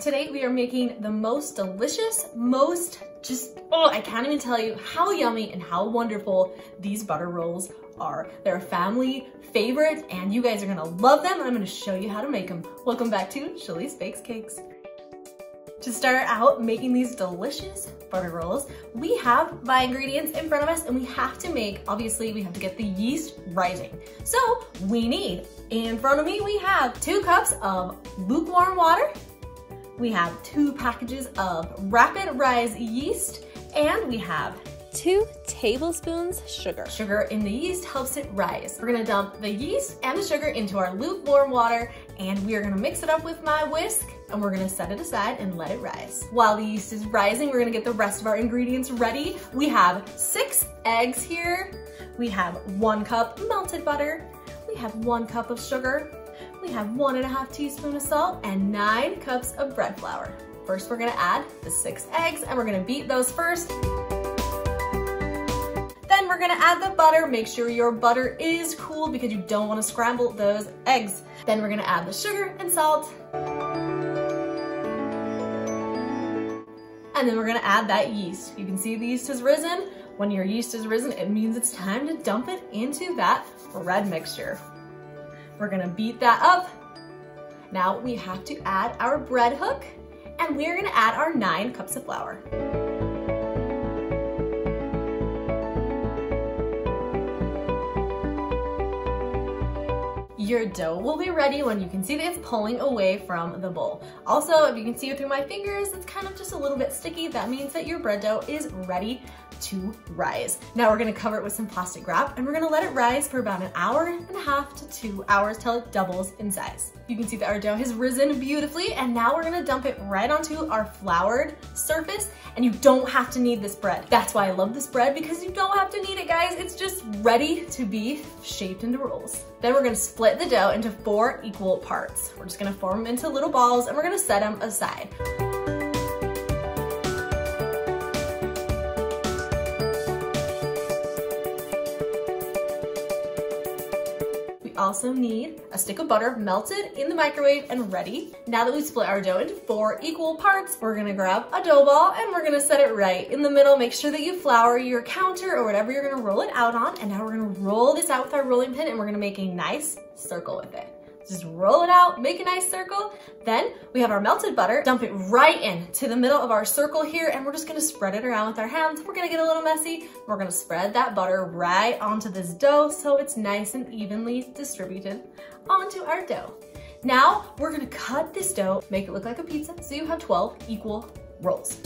Today we are making the most delicious, I can't even tell you how yummy and how wonderful these butter rolls are. They're a family favorite and you guys are gonna love them, and I'm gonna show you how to make them. Welcome back to Shalee's Bakes Cakes. To start out making these delicious butter rolls, we have my ingredients in front of us and we have to get the yeast rising. So we need, in front of me, we have 2 cups of lukewarm water. We have 2 packages of RAPID RISE yeast, and we have 2 tablespoons sugar. Sugar in the yeast helps it rise. We're gonna dump the yeast and the sugar into our lukewarm water, and we are gonna mix it up with my whisk, and we're gonna set it aside and let it rise. While the yeast is rising, we're gonna get the rest of our ingredients ready. We have 6 eggs here. We have 1 cup melted butter. We have 1 cup of sugar. We have 1½ teaspoon of salt and 9 cups of bread flour. First, we're gonna add the 6 eggs and we're gonna beat those first. Then we're gonna add the butter. Make sure your butter is cool because you don't wanna scramble those eggs. Then we're gonna add the sugar and salt. And then we're gonna add that yeast. You can see the yeast has risen. When your yeast has risen, it means it's time to dump it into that bread mixture. We're gonna beat that up. Now we have to add our bread hook, and we're gonna add our 9 cups of flour. Your dough will be ready when you can see that it's pulling away from the bowl. Also, if you can see it through my fingers, it's kind of just a little bit sticky. That means that your bread dough is ready to rise. Now we're gonna cover it with some plastic wrap and we're gonna let it rise for about 1.5 hours to 2 hours till it doubles in size. You can see that our dough has risen beautifully, and now we're gonna dump it right onto our floured surface, and you don't have to knead this bread. That's why I love this bread, because you don't have to knead it, guys. It's just ready to be shaped into rolls. Then we're gonna split the dough into 4 equal parts. We're just gonna form them into little balls and we're gonna set them aside. We also need a stick of butter melted in the microwave and ready. Now that we've split our dough into 4 equal parts, we're gonna grab a dough ball and we're gonna set it right in the middle. Make sure that you flour your counter or whatever you're gonna roll it out on. And now we're gonna roll this out with our rolling pin and we're gonna make a nice circle with it. Just roll it out, make a nice circle. Then we have our melted butter, dump it right into the middle of our circle here, and we're just gonna spread it around with our hands. We're gonna get a little messy. We're gonna spread that butter right onto this dough so it's nice and evenly distributed onto our dough. Now we're gonna cut this dough, make it look like a pizza, so you have 12 equal rolls.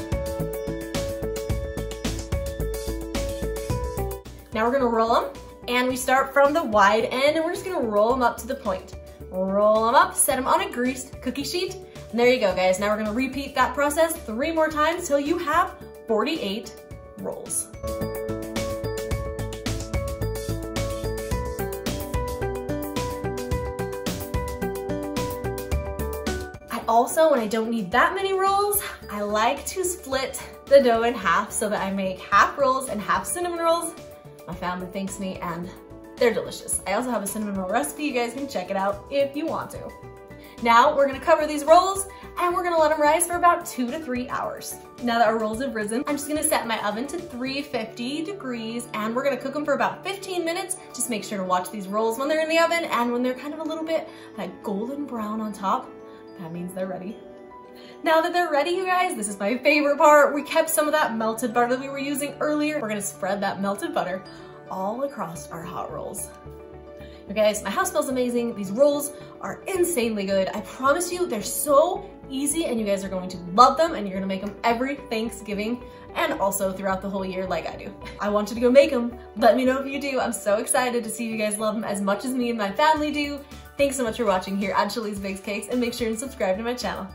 Now we're gonna roll them, and we start from the wide end, and we're just gonna roll them up to the point. Roll them up, set them on a greased cookie sheet, and there you go, guys. Now we're gonna repeat that process 3 more times till you have 48 rolls. Also, when I don't need that many rolls, I like to split the dough in half so that I make half rolls and half cinnamon rolls. My family thanks me, and they're delicious. I also have a cinnamon roll recipe. You guys can check it out if you want to. Now we're gonna cover these rolls and we're gonna let them rise for about 2 to 3 hours. Now that our rolls have risen, I'm just gonna set my oven to 350 degrees and we're gonna cook them for about 15 minutes. Just make sure to watch these rolls when they're in the oven, and when they're kind of a little bit like golden brown on top, that means they're ready. Now that they're ready, you guys, this is my favorite part. We kept some of that melted butter that we were using earlier. We're gonna spread that melted butter all across our hot rolls. You guys, my house smells amazing. These rolls are insanely good. I promise you, they're so easy and you guys are going to love them, and you're gonna make them every Thanksgiving and also throughout the whole year like I do. I want you to go make them. Let me know if you do. I'm so excited to see you guys love them as much as me and my family do. Thanks so much for watching here at Shalee's Bakes Cakes, and make sure and subscribe to my channel.